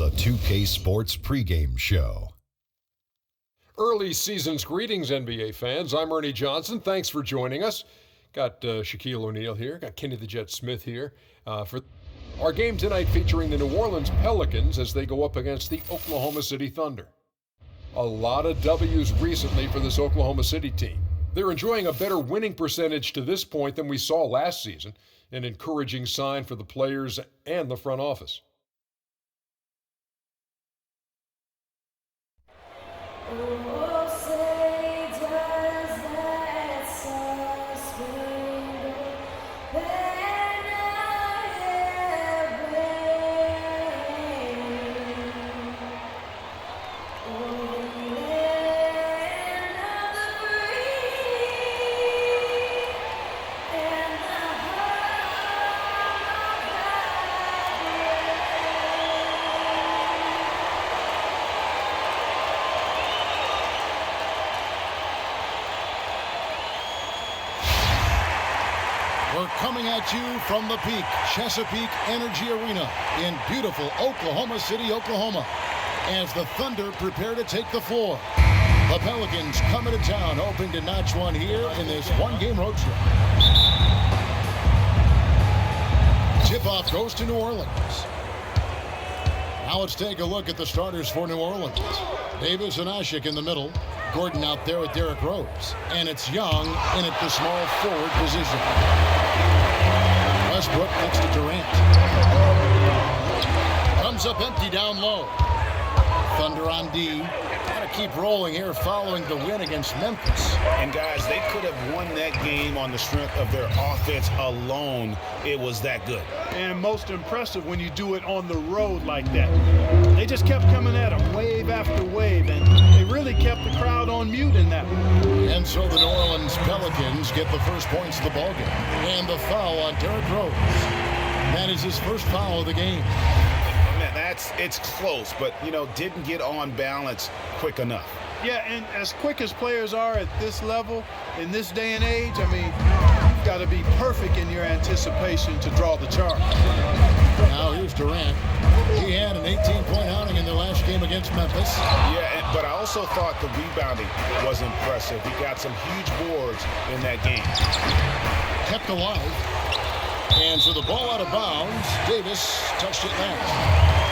The 2K Sports Pregame Show. Early season's greetings, NBA fans. I'm Ernie Johnson. Thanks for joining us. Got Shaquille O'Neal here. Got Kenny the Jet Smith here for our game tonight featuring the New Orleans Pelicans as they go up against the Oklahoma City Thunder. A lot of W's recently for this Oklahoma City team. They're enjoying a better winning percentage to this point than we saw last season, an encouraging sign for the players and the front office. We're coming at you from the Peak Chesapeake Energy Arena in beautiful Oklahoma City, Oklahoma, as the Thunder prepare to take the floor. The Pelicans coming to town, hoping to notch one here in this one-game road trip. Tip-off goes to New Orleans. Now let's take a look at the starters for New Orleans. Davis and Ashik in the middle. Gordon out there with Derrick Rose. And it's Young in at the small forward position. Westbrook next to Durant. Comes up empty down low. Thunder on D. Got to keep rolling here following the win against Memphis. And guys, they could have won that game on the strength of their offense alone. It was that good. And most impressive when you do it on the road like that. They just kept coming at them wave after wave, and they really kept the crowd on mute in that one. And so the New Orleans Pelicans get the first points of the ballgame. And the foul on Derrick Rose. That is his first foul of the game. Man, it's close, but, didn't get on balance quick enough. Yeah, and as quick as players are at this level, in this day and age, you've got to be perfect in your anticipation to draw the charge. Now here's Durant. He had an 18-point outing in their last game against Memphis. Yeah, but I also thought the rebounding was impressive. He got some huge boards in that game. Kept alive. And so the ball out of bounds. Davis touched it last.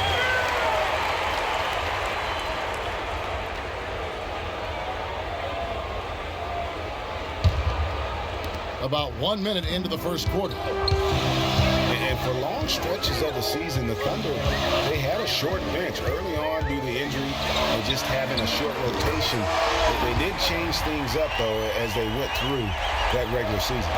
About 1 minute into the first quarter. And for long stretches of the season, the Thunder, they had a short bench early on due to injury and just having a short rotation. They did change things up, though, as they went through that regular season.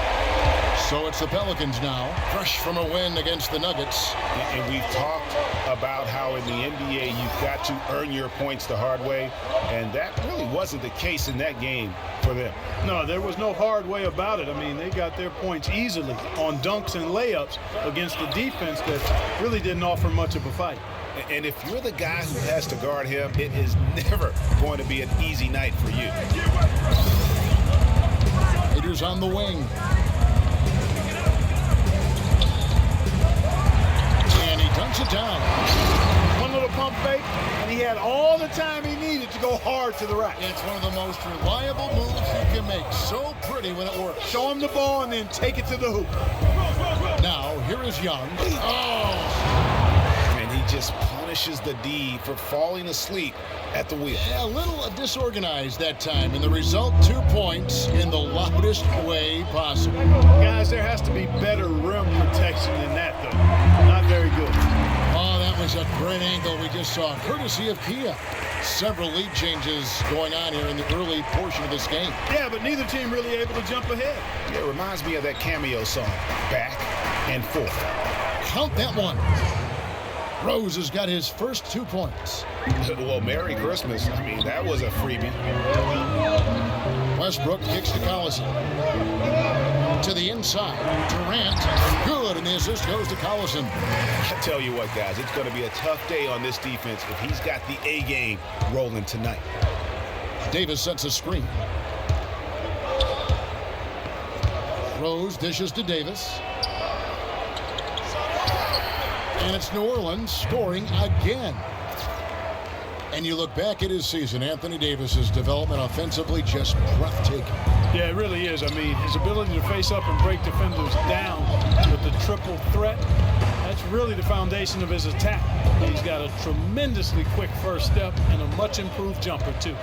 So it's the Pelicans now, fresh from a win against the Nuggets. And we've talked about how in the NBA you've got to earn your points the hard way, and that really wasn't the case in that game for them. No, there was no hard way about it. They got their points easily on dunks and layups against a defense that really didn't offer much of a fight. And if you're the guy who has to guard him, it is never going to be an easy night for you. Raiders on the wing. And he dunks it down. One little pump fake, and he had all the time he needed to go hard to the rack. It's one of the most reliable moves you can make. So pretty when it works. Show him the ball and then take it to the hoop. Now, here is Young. Oh! And he just punishes the D for falling asleep at the wheel. Yeah, a little disorganized that time, and the result, 2 points in the loudest way possible. Guys, there has to be better rim protection than that, though. Not very good. Oh, that was a great angle we just saw, courtesy of Kia. Several lead changes going on here in the early portion of this game. Yeah, but neither team really able to jump ahead. It reminds me of that cameo song, Back and Forth. Count that one. Rose has got his first 2 points. Well, Merry Christmas. That was a freebie. Westbrook kicks to Collison. To the inside. Durant. Good, and the assist goes to Collison. I tell you what, guys, it's going to be a tough day on this defense if he's got the A game rolling tonight. Davis sets a screen. Rose dishes to Davis. And it's New Orleans scoring again. And you look back at his season, Anthony Davis's development offensively just breathtaking. Yeah, it really is. I mean, his ability to face up and break defenders down with the triple threat, that's really the foundation of his attack. He's got a tremendously quick first step and a much improved jumper, too.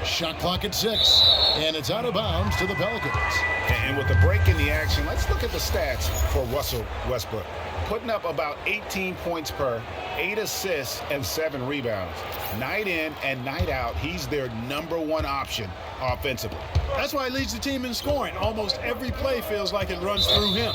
Shot clock at 6, and it's out of bounds to the Pelicans. And with the break in the action, let's look at the stats for Russell Westbrook. Putting up about 18 points per, 8 assists, and 7 rebounds. Night in and night out, he's their #1 option offensively. That's why he leads the team in scoring. Almost every play feels like it runs through him.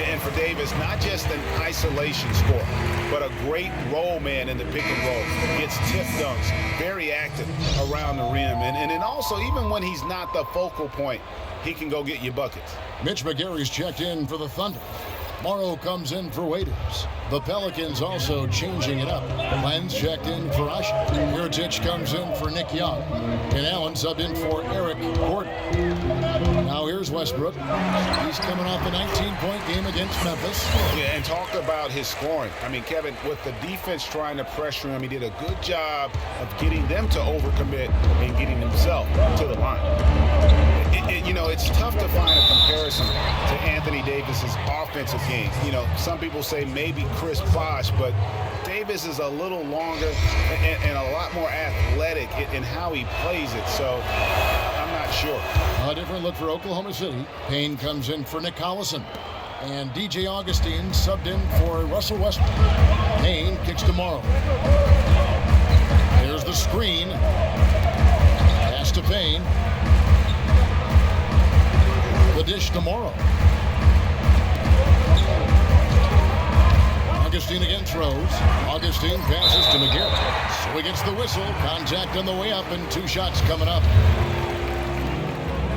And for Davis, not just an isolation scorer, but a great roll man in the pick and roll. Gets tip dunks, very active around the rim. And then also, even when he's not the focal point, he can go get you buckets. Mitch McGary's checked in for the Thunder. Morrow comes in for Waiters. The Pelicans also changing it up. Lenz checked in for Usher. Mirotic comes in for Nick Young. And Allen subbed in for Eric Gordon. Now here's Westbrook. He's coming off a 19-point game against Memphis. Yeah, and talk about his scoring. I mean, Kevin, with the defense trying to pressure him, he did a good job of getting them to overcommit and getting himself to the line. You know, it's tough to find a comparison to Anthony Davis's offensive game. You know, some people say maybe Chris Bosh, but Davis is a little longer and a lot more athletic in how he plays it. So I'm not sure. A different look for Oklahoma City. Payne comes in for Nick Collison. And DJ Augustine subbed in for Russell Westbrook. Payne kicks to Morrow. There's the screen. Pass to Payne. The dish to Morrow. Augustine against Rose. Augustine passes to McGarrett. So he gets the whistle. Contact on the way up and 2 shots coming up.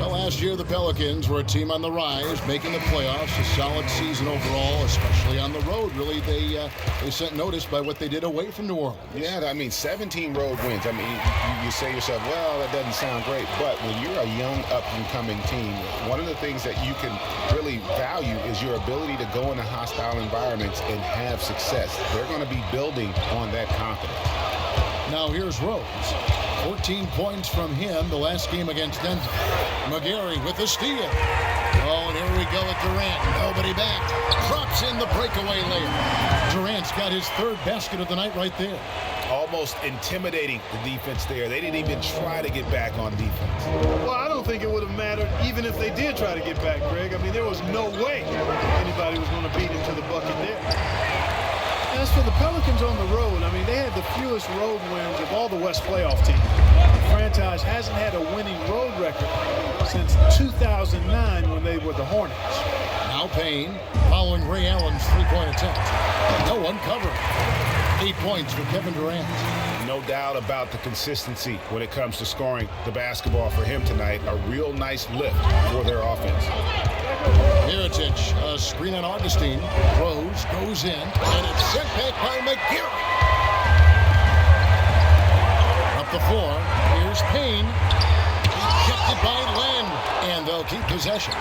Well, last year the Pelicans were a team on the rise, making the playoffs. A solid season overall, especially on the road. Really, they sent notice by what they did away from New Orleans. Yeah, I mean, 17 road wins. I mean, you say to yourself, well, that doesn't sound great. But when you're a young, up-and-coming team, one of the things that you can really value is your ability to go into hostile environments and have success. They're going to be building on that confidence. Now here's Rose. 14 points from him the last game against Denver. McGary with the steal. Oh, and here we go with Durant. Nobody back. Drops in the breakaway layup. Durant's got his 3rd basket of the night right there. Almost intimidating the defense there. They didn't even try to get back on defense. Well, I don't think it would have mattered even if they did try to get back, Greg. I mean, there was no way anybody was going to beat him to the bucket there. As for the Pelicans on the road, I mean, they had the fewest road wins of all the West playoff teams. The franchise hasn't had a winning road record since 2009 when they were the Hornets. Now Payne following Ray Allen's 3-point attempt. No one covering. 8 points for Kevin Durant. No doubt about the consistency when it comes to scoring the basketball for him tonight. A real nice lift for their offense. Mirotic, a screen on Augustine. Rose goes in, and it's sent back by McGarrett. Up the floor, here's Payne. He kept it by Len, and they'll keep possession.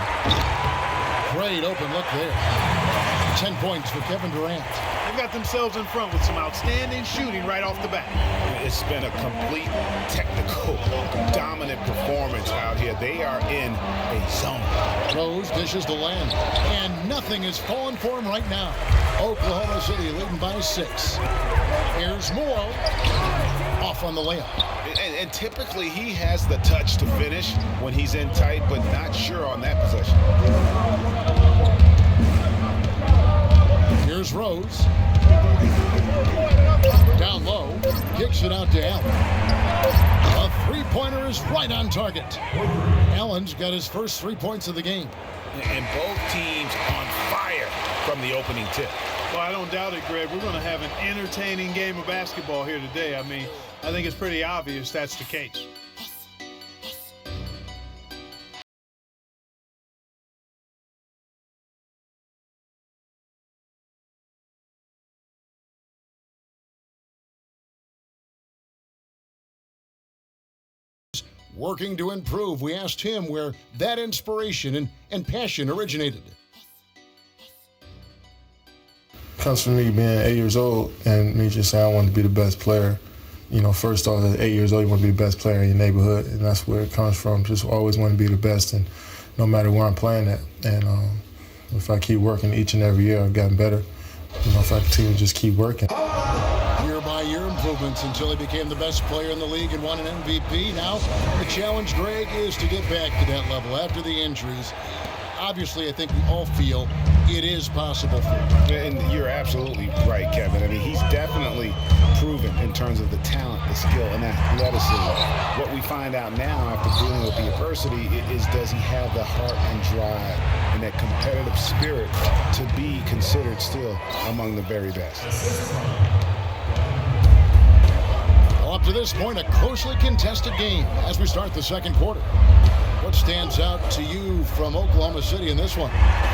Great open look there. 10 points for Kevin Durant. They've got themselves in front with some outstanding shooting right off the bat. It's been a complete technical, dominant performance out here. They are in a zone. Rose dishes to Len, and nothing is falling for him right now. Oklahoma City leading by 6. Here's Morrow. Off on the layup. And typically he has the touch to finish when he's in tight, but not sure on that possession. Here's Rose. Down low. Kicks it out to Allen. A 3-pointer is right on target. Allen's got his first 3 points of the game. And both teams on fire from the opening tip. Well, I don't doubt it, Greg. We're going to have an entertaining game of basketball here today. I mean, I think it's pretty obvious that's the case. Working to improve. We asked him where that inspiration and passion originated. Comes from me being 8 years old and me just saying I wanted to be the best player first off, at 8 years old, you want to be the best player in your neighborhood, and that's where it comes from. Just always want to be the best, and no matter where I'm playing at. And if I keep working each and every year, I've gotten better. If I continue to just keep working. Year-by-year improvements until he became the best player in the league and won an MVP. Now the challenge, Greg, is to get back to that level after the injuries. Obviously, I think we all feel it is possible for him. And you're absolutely right, Kevin. I mean, he's definitely proven in terms of the talent, the skill, and athleticism. What we find out now after dealing with the adversity is, does he have the heart and drive and that competitive spirit to be considered still among the very best? Well, up to this point, a closely contested game as we start the second quarter. What stands out to you from Oklahoma City in this one?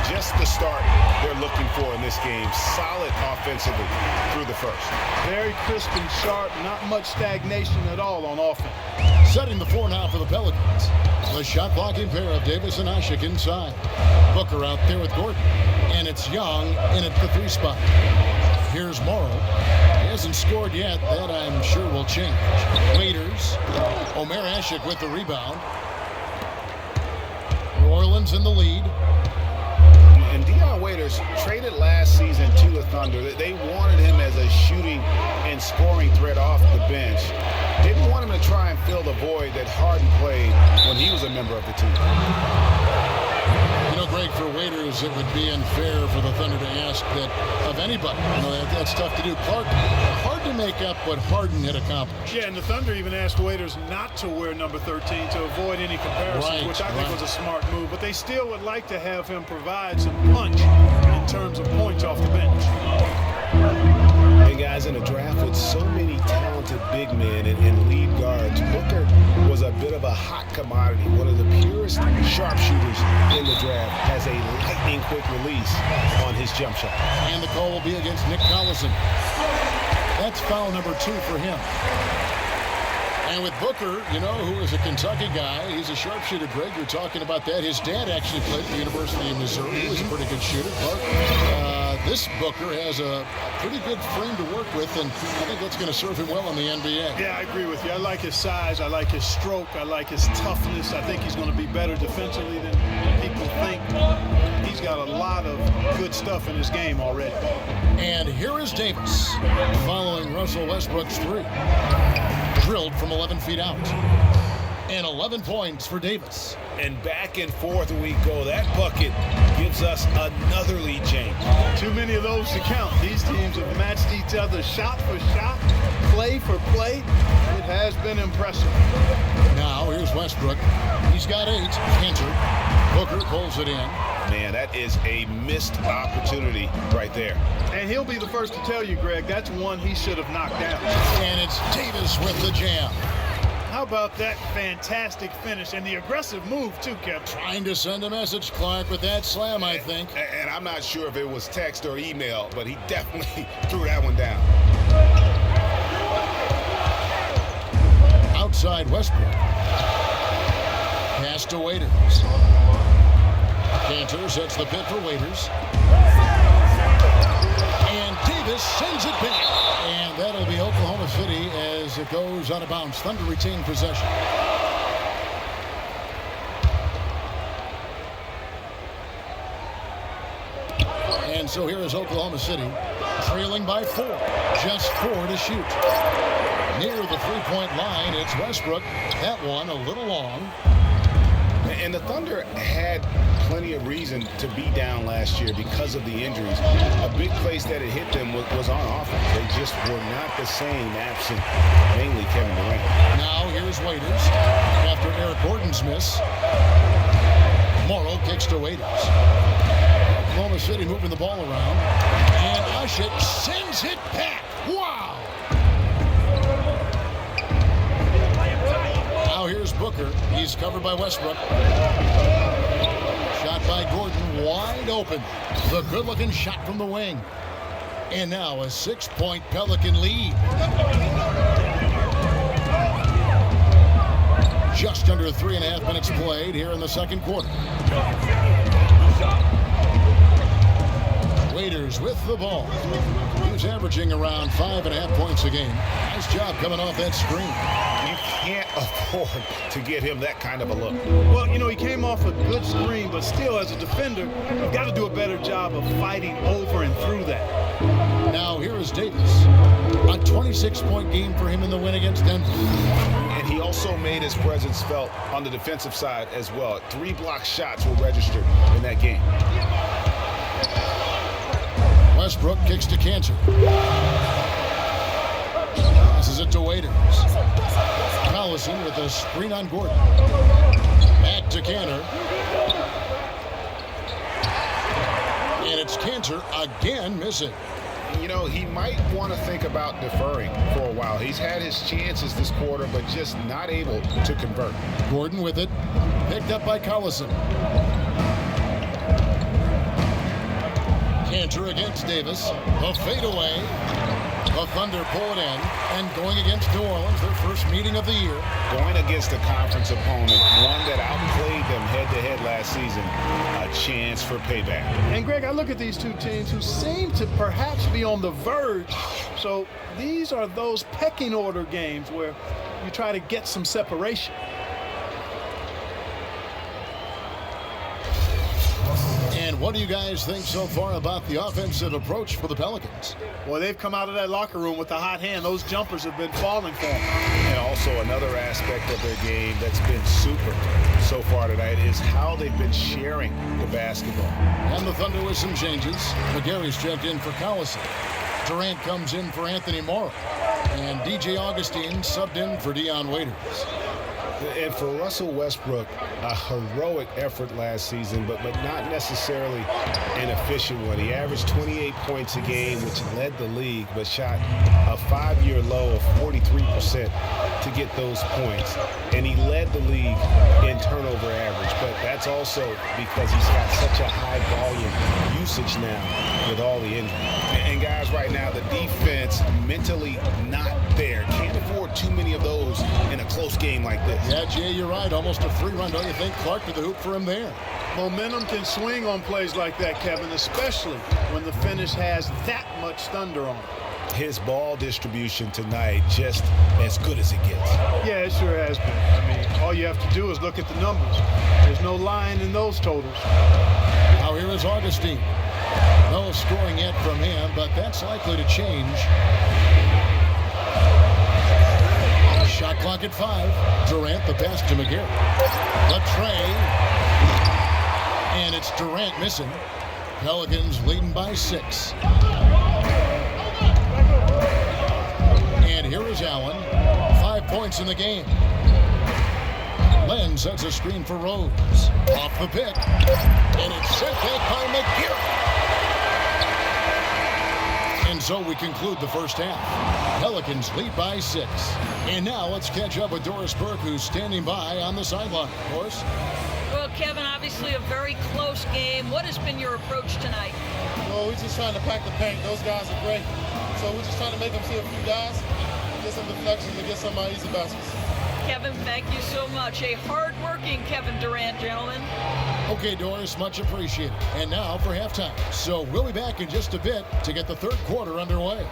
Just the start they're looking for in this game. Solid offensively through the first. Very crisp and sharp, not much stagnation at all on offense. Setting the floor now for the Pelicans. The shot blocking pair of Davis and Ashik inside. Booker out there with Gordon. And it's Young in at the 3 spot. Here's Morrow. He hasn't scored yet. That I'm sure will change. Waiters. Omer Ashik with the rebound. New Orleans in the lead. And Dion Waiters traded last season to the Thunder. They wanted him as a shooting and scoring threat off the bench. Didn't want him to try and fill the void that Harden played when he was a member of the team. Greg, for Waiters, it would be unfair for the Thunder to ask that of anybody. That's tough to do. Clark, hard to make up what Harden had accomplished. Yeah, and the Thunder even asked Waiters not to wear number 13 to avoid any comparisons, which I think was a smart move. But they still would like to have him provide some punch in terms of points off the bench. And guys, in a draft with so many talented big men and lead guards, Booker was a bit of a hot commodity. One of the purest sharpshooters in the draft, has a lightning quick release on his jump shot. And the call will be against Nick Collison. That's foul number 2 for him. And with Booker, who is a Kentucky guy, he's a sharpshooter. Greg, you're talking about that. His dad actually played at the University of Missouri. He was a pretty good shooter. This Booker has a pretty good frame to work with, and I think that's going to serve him well in the NBA. Yeah, I agree with you. I like his size. I like his stroke. I like his toughness. I think he's going to be better defensively than people think. He's got a lot of good stuff in his game already. And here is Davis following Russell Westbrook's 3. Drilled from 11 feet out. And 11 points for Davis. And back and forth we go. That bucket gives us another lead change. Too many of those to count. These teams have matched each other shot for shot, play for play. It has been impressive. Now here's Westbrook. He's got 8. Cantor. Booker pulls it in. Man, that is a missed opportunity right there. And he'll be the first to tell you, Greg, that's one he should have knocked down. And it's Davis with the jam. How about that fantastic finish and the aggressive move, too, Kevin? Trying to send a message, Clark, with that slam, I think. And I'm not sure if it was text or email, but he definitely threw that one down. Outside Westbrook. Pass to Waiters. Cantor sets the pit for Waiters. And Davis sends it back. And that'll be Oklahoma City as it goes out of bounds. Thunder retain possession. And so here is Oklahoma City, trailing by 4. Just 4 to shoot. Near the 3-point line, it's Westbrook. That one a little long. And the Thunder had plenty of reason to be down last year because of the injuries. A big place that it hit them was on offense. They just were not the same absent mainly Kevin Durant. Now here's Waiters after Eric Gordon's miss. Morrow kicks to Waiters. Oklahoma City moving the ball around. And Ashik sends it back. Wow! Now here's Booker. He's covered by Westbrook. Shot by Gordon, wide open. The good-looking shot from the wing. And now a 6-point Pelican lead. Just under 3.5 minutes played here in the second quarter. Waiters with the ball. He's averaging around 5.5 points a game. Nice job coming off that screen. You can't afford to get him that kind of a look. Well, you know, he came off a good screen, but still, as a defender, you've got to do a better job of fighting over and through that. Now here is Davis. A 26-point game for him in the win against Denver. And he also made his presence felt on the defensive side as well. 3 block shots were registered in that game. Westbrook kicks to Cantor. Passes it to Waiters. Collison with a screen on Gordon. Back to Cantor. And it's Cantor again missing. You know, he might want to think about deferring for a while. He's had his chances this quarter, but just not able to convert. Gordon with it. Picked up by Collison. Cantor against Davis. A fadeaway. The Thunder pull it in. And going against New Orleans, their first meeting of the year. Going against a conference opponent, one that outplayed them head-to-head last season, a chance for payback. And, Greg, I look at these two teams who seem to perhaps be on the verge. So these are those pecking order games where you try to get some separation. And what do you guys think so far about the offensive approach for the Pelicans? Well, they've come out of that locker room with a hot hand. Those jumpers have been falling for them. And also another aspect of their game that's been super so far tonight is how they've been sharing the basketball. And the Thunder with some changes. McGarry's checked in for Collison. Durant comes in for Anthony Morrow. And DJ Augustine subbed in for Dion Waiters. And for Russell Westbrook, a heroic effort last season, but not necessarily an efficient one. He averaged 28 points a game, which led the league, but shot a 5-year low of 43% to get those points. And he led the league in turnover average, but that's also because he's got such a high volume usage now with all the injuries. And guys, right now, the defense mentally not there. Can't afford too many of those in a close game like this. Yeah, Jay, you're right. Almost a free run, don't you think? Clark to the hoop for him there. Momentum can swing on plays like that, Kevin, especially when the finish has that much thunder on it. His ball distribution tonight just as good as it gets. Yeah, it sure has been. I mean, all you have to do is look at the numbers. There's no line in those totals. Now here is Augustine. No scoring yet from him, but that's likely to change. Shot clock at 5. Durant the pass to McGarry. The tray. And it's Durant missing. Pelicans leading by 6. And here is Allen. 5 points in the game. Len sets a screen for Rose. Off the pick. And it's sent back by McGarry. And so we conclude the first half. Pelicans lead by 6. And now let's catch up with Doris Burke, who's standing by on the sideline. Doris? Well, Kevin, obviously a very close game. What has been your approach tonight? Well, we're just trying to pack the paint. Those guys are great. So we're just trying to make them see a few guys, get some deflections, and get some easy baskets. Kevin, thank you so much. A hard-working Kevin Durant, gentlemen. Okay, Doris, much appreciated. And now for halftime. So we'll be back in just a bit to get the third quarter underway.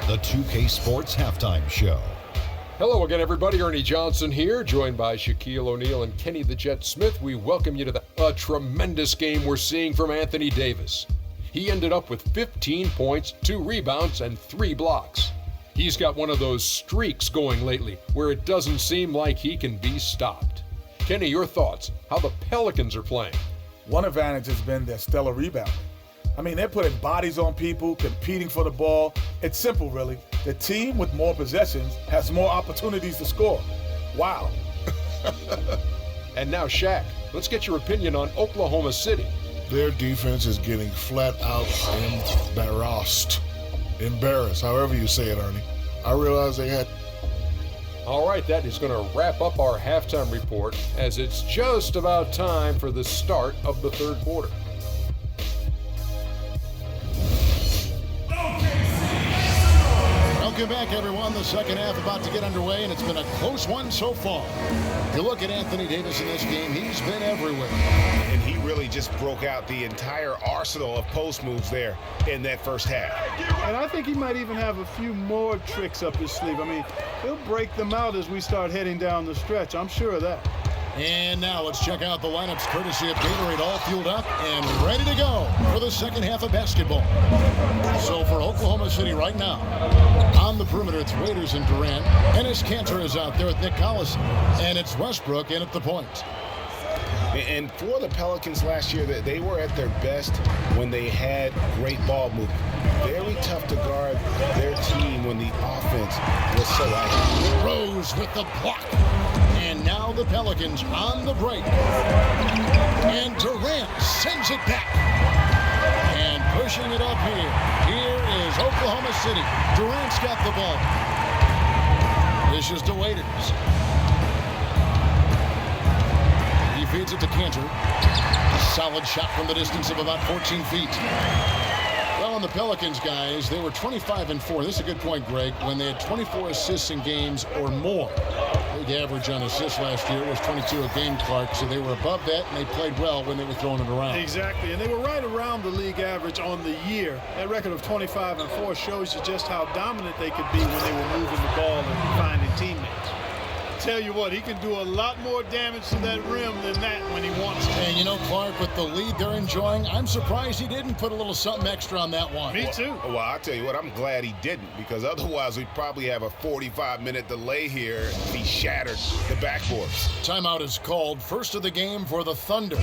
The 2K Sports Halftime Show. Hello again, everybody. Ernie Johnson here, joined by Shaquille O'Neal and Kenny the Jet Smith. We welcome you to a tremendous game we're seeing from Anthony Davis. He ended up with 15 points, 2 rebounds, and 3 blocks. He's got one of those streaks going lately where it doesn't seem like he can be stopped. Kenny, your thoughts? How the Pelicans are playing? One advantage has been their stellar rebounding. I mean, they're putting bodies on people, competing for the ball. It's simple, really. The team with more possessions has more opportunities to score. Wow. And now, Shaq, let's get your opinion on Oklahoma City. Their defense is getting flat out embarrassed, however you say it, Ernie. I realized they had... All right, that is going to wrap up our halftime report as it's just about time for the start of the third quarter. Welcome Welcome back, everyone. The second half about to get underway, and it's been a close one so far. If you look at Anthony Davis in this game, he's been everywhere. And he really just broke out the entire arsenal of post moves there in that first half. And I think he might even have a few more tricks up his sleeve. I mean, he'll break them out as we start heading down the stretch. I'm sure of that. And now let's check out the lineups courtesy of Gatorade, all fueled up and ready to go for the second half of basketball. So for Oklahoma City right now, on the perimeter, it's Waiters and Durant. Enes Kanter is out there with Nick Collison. And it's Westbrook in at the point. And for the Pelicans last year, they were at their best when they had great ball movement. Very tough to guard their team when the offense was so active. Rose with the block. And now the Pelicans on the break. And Durant sends it back. And pushing it up here. Here is Oklahoma City. Durant's got the ball. This is to Waiters. He feeds it to Kanter. A solid shot from the distance of about 14 feet. Well, on the Pelicans, guys, they were 25-4. This is a good point, Greg. When they had 24 assists in games or more. The average on assists last year was 22 a game, Clark, so they were above that, and they played well when they were throwing it around. Exactly, and they were right around the league average on the year. That record of 25-4 shows you just how dominant they could be when they were moving the ball and finding teammates. Tell you what, he can do a lot more damage to that rim than that when he wants to. And you know, Clark, with the lead they're enjoying, I'm surprised he didn't put a little something extra on that one. Me too. Well, I'll tell you what, I'm glad he didn't, because otherwise we'd probably have a 45-minute delay here if he shattered the backboards. Timeout is called. First of the game for the Thunder.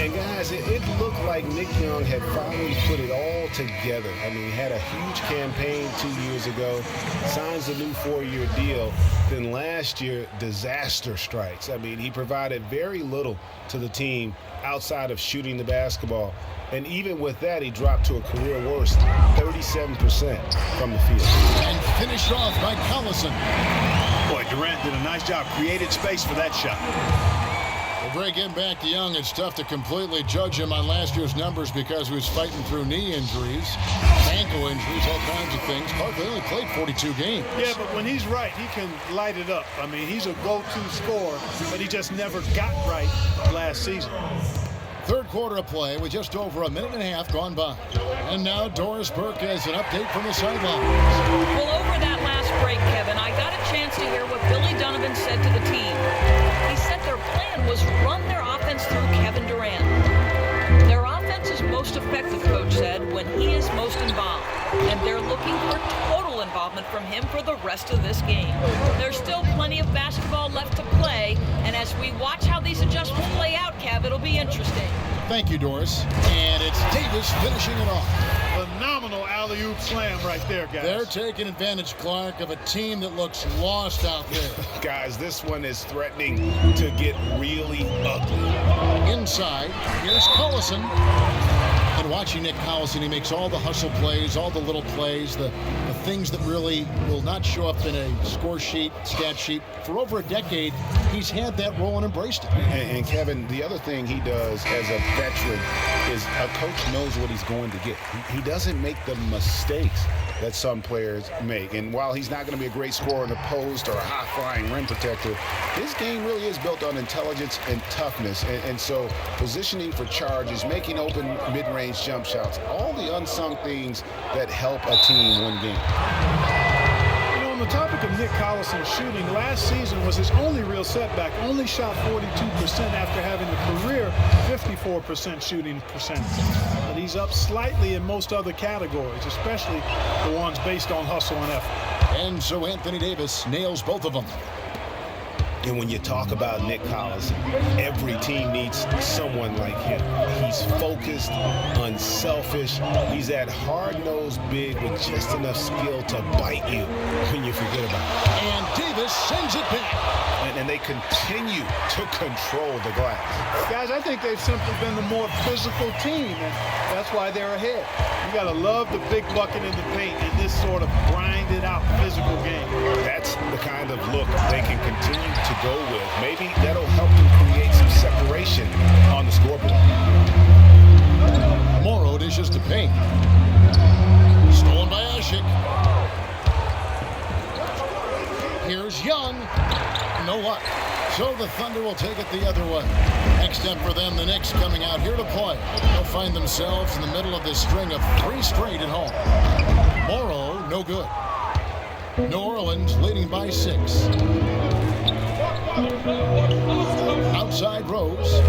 And guys, it looked like Nick Young had finally put it all together. I mean, he had a huge campaign 2 years ago, signs a new 4-year deal. Then last year, disaster strikes. I mean, he provided very little to the team outside of shooting the basketball. And even with that, he dropped to a career worst 37% from the field. And finished off by Collison. Boy, Durant did a nice job, created space for that shot. Well, Greg, getting back to Young, it's tough to completely judge him on last year's numbers because he was fighting through knee injuries, ankle injuries, all kinds of things. Parker only played 42 games. Yeah, but when he's right, he can light it up. I mean, he's a go-to scorer, but he just never got right last season. Third quarter of play with just over a minute and a half gone by. And now Doris Burke has an update from the sidelines. Well, over that last break, Kevin, I got a chance to hear what Billy Donovan said to the team. He said their plan was run their offense through Kevin Durant. Their offense is most effective, Coach said, when he is most involved. And they're looking for total involvement from him for the rest of this game. There's still plenty of basketball left to play, and as we watch how these adjustments play out, Kev, it'll be interesting. Thank you, Doris. And it's Davis finishing it off. Phenomenal alley-oop slam right there, guys. They're taking advantage, Clark, of a team that looks lost out there. Guys, this one is threatening to get really ugly. Inside, here's Collison. And watching Nick Collison, he makes all the hustle plays, all the little plays, the things that really will not show up in a score sheet, stat sheet. For over a decade, he's had that role and embraced it. And Kevin, the other thing he does as a veteran is a coach knows what he's going to get. He doesn't make the mistakes that some players make. And while he's not going to be a great scorer in the post or a high-flying rim protector, his game really is built on intelligence and toughness. And so positioning for charges, making open mid-range jump shots, all the unsung things that help a team win games. You know, on the topic of Nick Collison shooting, last season was his only real setback. Only shot 42% after having a career 54% shooting percentage. But he's up slightly in most other categories, especially the ones based on hustle and effort. And so Anthony Davis nails both of them. And when you talk about Nick Collison, every team needs someone like him. He's focused, unselfish. He's that hard-nosed big with just enough skill to bite you when you forget about it. And Davis sends it back. And they continue to control the glass. Guys, I think they've simply been the more physical team, and that's why they're ahead. You got to love the big bucket in the paint in this sort of grinded-out physical game. That's the kind of look they can continue to go with. Maybe that'll help them create some separation on the scoreboard. Morrow dishes to Payne. Stolen by Ashik. Here's Young. No luck. So the Thunder will take it the other way. Next up for them, the Knicks coming out here to play. They'll find themselves in the middle of this string of 3 straight at home. Morrow, no good. New Orleans leading by 6. Outside Rose.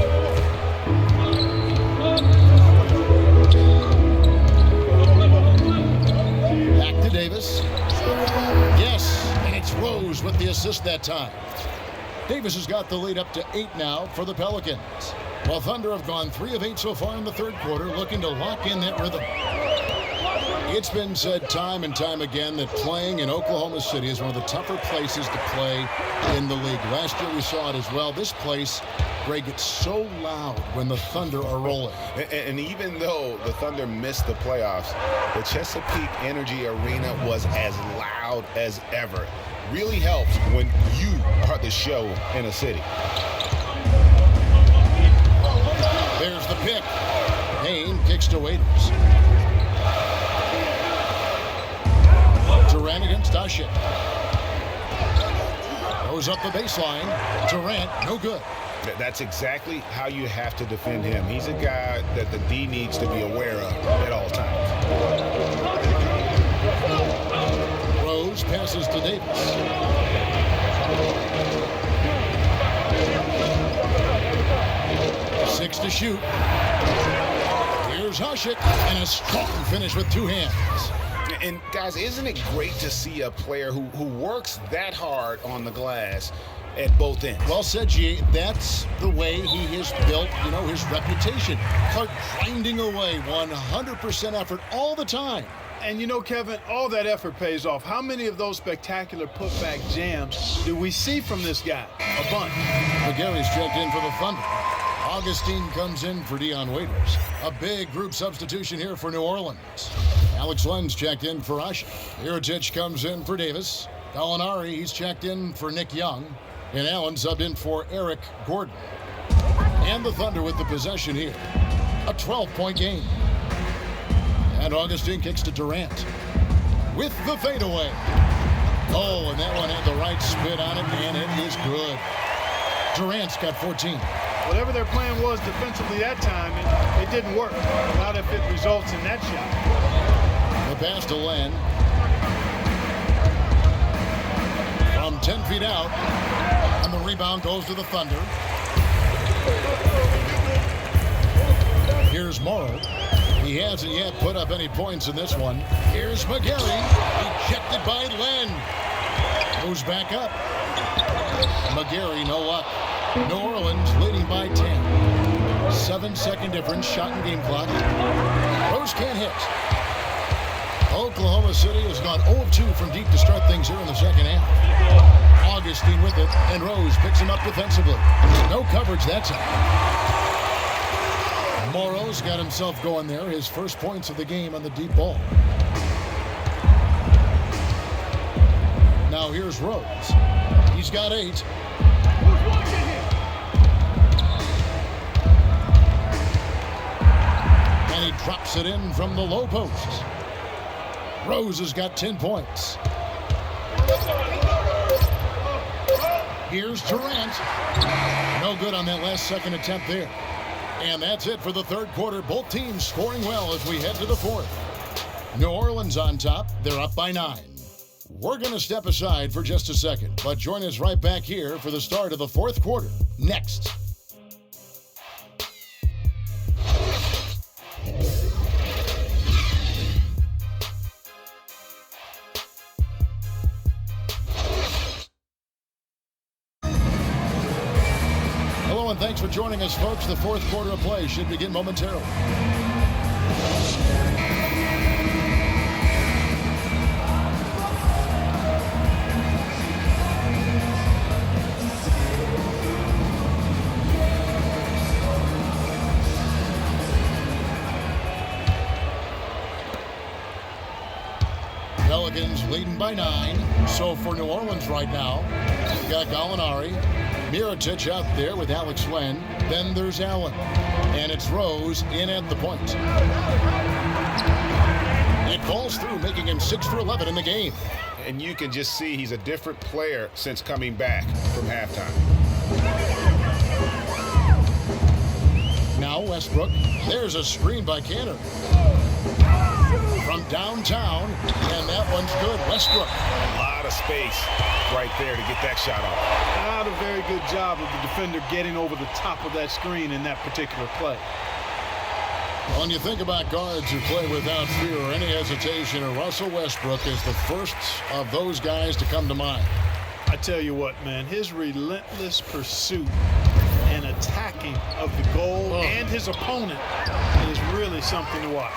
Back to Davis. Yes, and it's Rose with the assist that time. Davis has got the lead up to 8 now for the Pelicans. While Thunder have gone 3 of 8 so far in the third quarter, looking to lock in that rhythm. It's been said time and time again that playing in Oklahoma City is one of the tougher places to play in the league. Last year we saw it as well. This place, Greg, gets so loud when the Thunder are rolling. And even though the Thunder missed the playoffs, the Chesapeake Energy Arena was as loud as ever. Really helps when you are the show in a city. There's the pick. Payne kicks to Waiters. Durant against Ashik. Goes up the baseline. Durant, no good. That's exactly how you have to defend him. He's a guy that the D needs to be aware of at all times. Rose passes to Davis. Six to shoot. Here's Ashik, and a strong finish with 2 hands. And guys, isn't it great to see a player who works that hard on the glass at both ends? Well said, G. That's the way he has built, his reputation. Clark grinding away, 100% effort all the time. And Kevin, all that effort pays off. How many of those spectacular putback jams do we see from this guy? A bunch. McGarry's checked in for the Thunder. Augustine comes in for Dion Waiters. A big group substitution here for New Orleans. Alex Len's checked in for Ashik. Mirotic comes in for Davis. Gallinari, he's checked in for Nick Young. And Allen subbed in for Eric Gordon. And the Thunder with the possession here. A 12-point game. And Augustine kicks to Durant. With the fadeaway. Oh, and that one had the right spin on it, and it is good. Durant's got 14. Whatever their plan was defensively that time, it didn't work. Not if it results in that shot. The pass to Len. From 10 feet out. And the rebound goes to the Thunder. Here's Morrow. He hasn't yet put up any points in this one. Here's McGarry. Ejected by Len. Goes back up. McGarry, no luck. New Orleans leading by 10. 7-second difference, shot and game clock. Rose can't hit. Oklahoma City has gone 0-2 from deep to start things here in the second half. Augustine with it, and Rose picks him up defensively. No coverage that time. Morrow's got himself going there, his first points of the game on the deep ball. Now here's Rose. He's got 8. And he drops it in from the low post. Rose has got 10 points. Here's Durant. No good on that last second attempt there. And that's it for the third quarter. Both teams scoring well as we head to the fourth. New Orleans on top. They're up by 9. We're going to step aside for just a second, but join us right back here for the start of the fourth quarter. Next. Hello and thanks for joining us, folks. The fourth quarter of play should begin momentarily. Pelicans leading by 9. So for New Orleans right now, you've got Gallinari, Mirotic out there with Alex Len. Then there's Allen. And it's Rose in at the point. It falls through, making him 6 for 11 in the game. and you can just see he's a different player since coming back from halftime. Now Westbrook. There's a screen by Cantor. From downtown, and that one's good. Westbrook. A lot of space right there to get that shot off. Not a very good job of the defender getting over the top of that screen in that particular play. When you think about guards who play without fear or any hesitation, Russell Westbrook is the first of those guys to come to mind. I tell you what, man, his relentless pursuit and attacking of the goal and his opponent is really something to watch.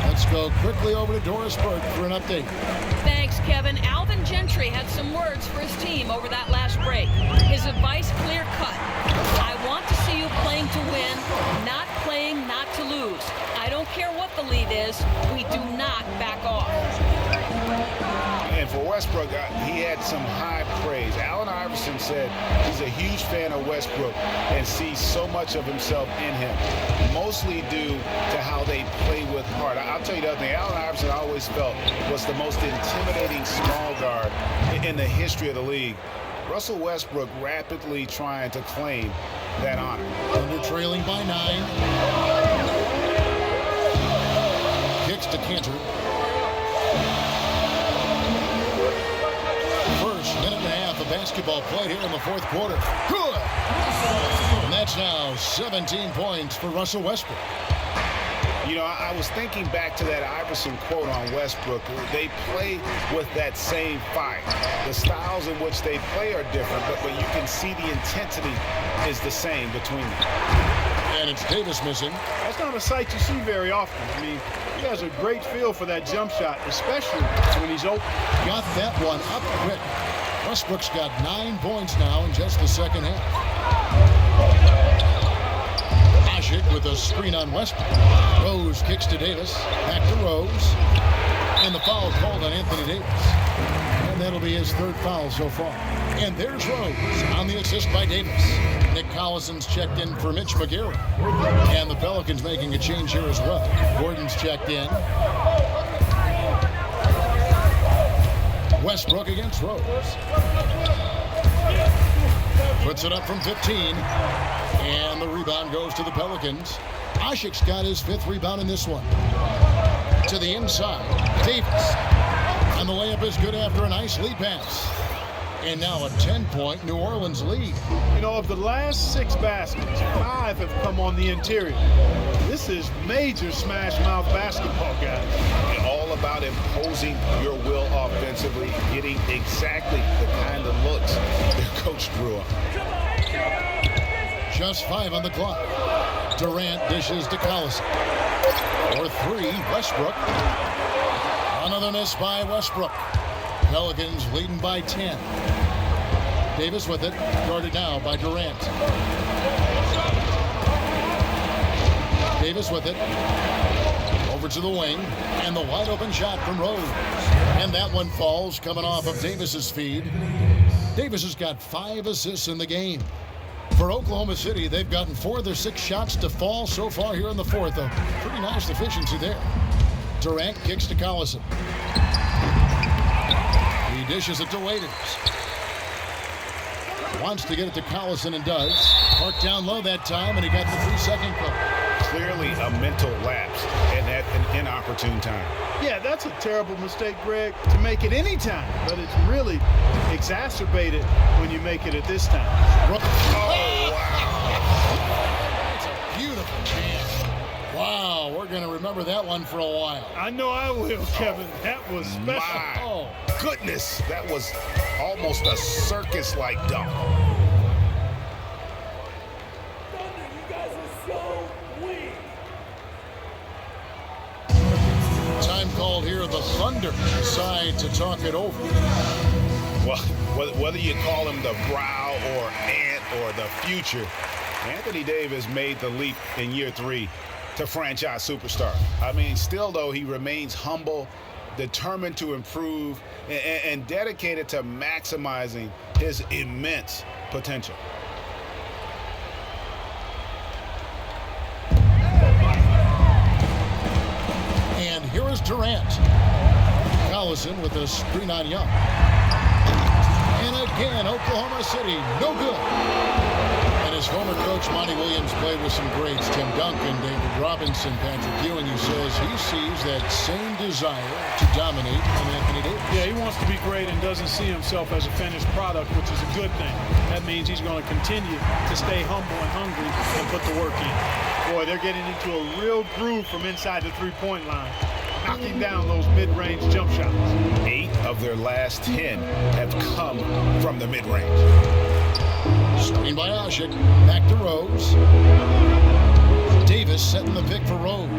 Let's go quickly over to Doris Burke for an update. Thanks, Kevin. Alvin Gentry had some words for his team over that last break. His advice clear-cut. I want to see you playing to win, not playing not to lose. I don't care what the lead is. We do not back off. And for Westbrook, he had some high praise. Allen Iverson said he's a huge fan of Westbrook and sees so much of himself in him, mostly due to how they play with heart. I'll tell you the other thing, Allen Iverson I always felt was the most intimidating small guard in the history of the league. Russell Westbrook rapidly trying to claim that honor. Thunder trailing by 9. Kicks to Cantor. First minute and a half of basketball played here in the fourth quarter. Good! And that's now 17 points for Russell Westbrook. You know, I was thinking back to that Iverson quote on Westbrook. They play with that same fire. The styles in which they play are different, but you can see the intensity is the same between them. And it's Davis missing. That's not a sight you see very often. I mean, he has a great feel for that jump shot, especially when he's open. Got that one up quick. Westbrook's got 9 points now in just the second half. With a screen on Westbrook. Rose kicks to Davis. Back to Rose. And the foul called on Anthony Davis. And that'll be his third foul so far. And there's Rose on the assist by Davis. Nick Collison's checked in for Mitch McGarry. And the Pelicans making a change here as well. Gordon's checked in. Westbrook against Rose. Puts it up from 15. And the rebound goes to the Pelicans. Ashik's got his 5th rebound in this one. To the inside. Davis. And the layup is good after a nice lead pass. And now a 10-point New Orleans lead. You know, of the last 6 baskets, 5 have come on the interior. This is major smash-mouth basketball, guys. All about imposing your will offensively, getting exactly the kind of looks their coach drew up. Just 5 on the clock. Durant dishes to Collison. For 3, Westbrook. Another miss by Westbrook. Pelicans leading by 10. Davis with it, guarded now by Durant. Davis with it. Over to the wing, and the wide open shot from Rose. And that one falls, coming off of Davis's feed. Davis has got 5 assists in the game. For Oklahoma City, they've gotten 4 of their 6 shots to fall so far here in the fourth. A pretty nice efficiency there. Durant kicks to Collison. He dishes it to Waiters. Wants to get it to Collison and does. Parked down low that time, and he got the 3-second call. Clearly a mental lapse and at an inopportune time. Yeah, that's a terrible mistake, Greg, to make it any time, but it's really exacerbated when you make it at this time. Oh, wow. That's a beautiful chance. Wow, we're going to remember that one for a while. I know I will, Kevin. That was special. My goodness, that was almost a circus-like dunk. Time called here. The Thunder decide to talk it over. Well, whether you call him the brow or ant or the future, Anthony Davis made the leap in year 3 to franchise superstar. I mean, still, though, he remains humble, determined to improve, and dedicated to maximizing his immense potential. And here is Durant. Collison with a screen on Young. And again, Oklahoma City, no good. And his former coach, Monty Williams, played with some greats. Tim Duncan, David Robinson, Patrick Ewing. He says he sees that same desire to dominate in Anthony Davis. Yeah, he wants to be great and doesn't see himself as a finished product, which is a good thing. That means he's going to continue to stay humble and hungry and put the work in. Boy, they're getting into a real groove from inside the three-point line, knocking down those mid-range jump shots. 8 of their last 10 have come from the mid-range. Screen by Ashik. Back to Rose. Davis setting the pick for Rose.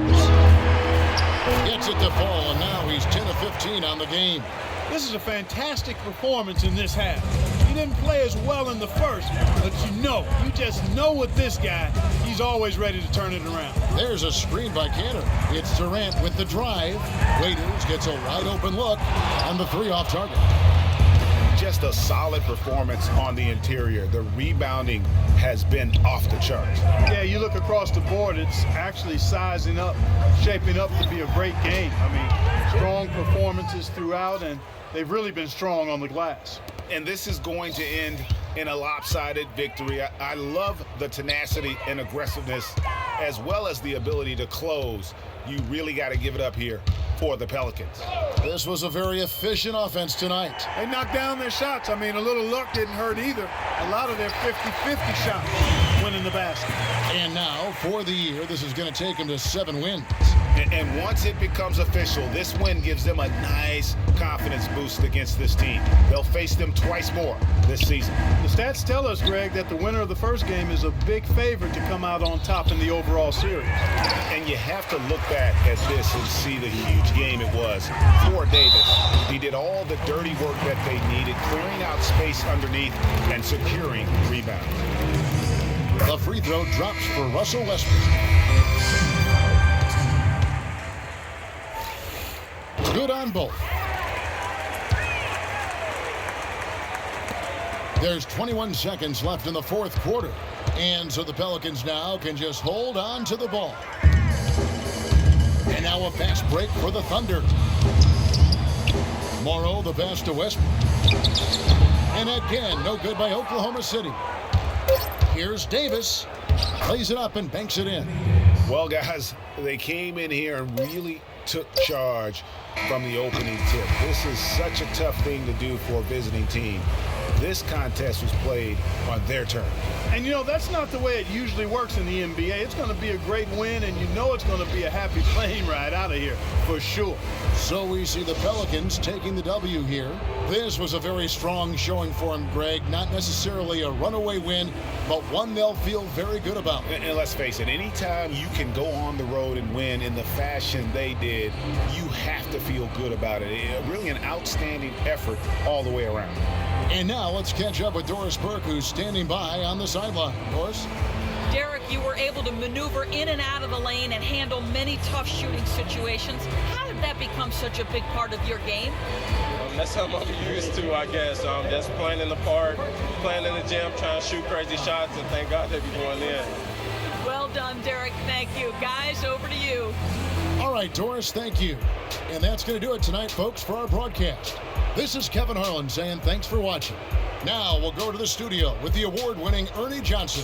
Gets it to fall, and now he's 10 of 15 on the game. This is a fantastic performance in this half. He didn't play as well in the first, but you just know with this guy, he's always ready to turn it around. There's a screen by Cantor. It's Durant with the drive. Waiters gets a wide open look, and the three off target. Just a solid performance on the interior. The rebounding has been off the charts. Yeah, you look across the board, it's actually sizing up, shaping up to be a great game. I mean, strong performances throughout, and they've really been strong on the glass. And this is going to end in a lopsided victory. I love the tenacity and aggressiveness, as well as the ability to close. You really got to give it up here for the Pelicans. This was a very efficient offense tonight. They knocked down their shots. I mean, a little luck didn't hurt either. A lot of their 50-50 shots went in the basket. And now, for the year, this is going to take them to 7 wins. And once it becomes official, this win gives them a nice confidence boost against this team. They'll face them twice more this season. The stats tell us, Greg, that the winner of the first game is a big favorite to come out on top in the overall series. And you have to look back at this and see the huge game it was for Davis. He did all the dirty work that they needed, clearing out space underneath and securing rebounds. The free throw drops for Russell Westbrook. Good on both. There's 21 seconds left in the fourth quarter. And so the Pelicans now can just hold on to the ball. And now a fast break for the Thunder. Morrow the pass to Westbrook. And again, no good by Oklahoma City. Here's Davis. Plays it up and banks it in. Well, guys, they came in here and really took charge from the opening tip. This is such a tough thing to do for a visiting team. This contest was played on their terms. And that's not the way it usually works in the NBA. It's going to be a great win, and it's going to be a happy plane ride out of here for sure. So we see the Pelicans taking the W here. This was a very strong showing for them, Greg. Not necessarily a runaway win, but one they'll feel very good about. And let's face it, anytime you can go on the road and win in the fashion they did, you have to feel good about it. Really an outstanding effort all the way around. And now let's catch up with Doris Burke, who's standing by on the sideline. Doris? Derek, you were able to maneuver in and out of the lane and handle many tough shooting situations. How did that become such a big part of your game? That's something I'm used to, I guess. Just playing in the park, playing in the gym, trying to shoot crazy shots, and thank God they be going in. Well done, Derek. Thank you. Guys, over to you. All right, Doris, thank you. And that's going to do it tonight, folks, for our broadcast. This is Kevin Harlan saying thanks for watching. Now we'll go to the studio with the award-winning Ernie Johnson.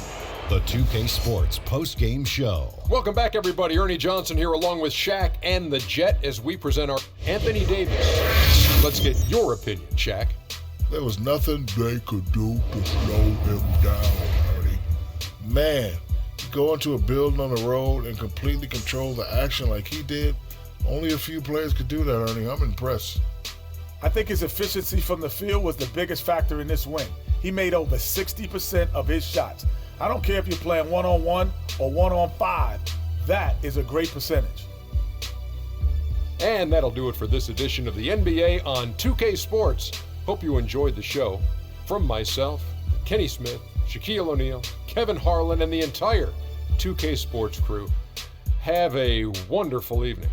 The 2K Sports Postgame Show. Welcome back, everybody. Ernie Johnson here along with Shaq and the Jet as we present our Anthony Davis. Let's get your opinion, Shaq. There was nothing they could do to slow him down, Ernie. Man, go into a building on the road and completely control the action like he did. Only a few players could do that, Ernie. I'm impressed. I think his efficiency from the field was the biggest factor in this win. He made over 60% of his shots. I don't care if you're playing one-on-one or one-on-5. That is a great percentage. And that'll do it for this edition of the NBA on 2K Sports. Hope you enjoyed the show. From myself, Kenny Smith, Shaquille O'Neal, Kevin Harlan, and the entire 2K Sports crew, have a wonderful evening.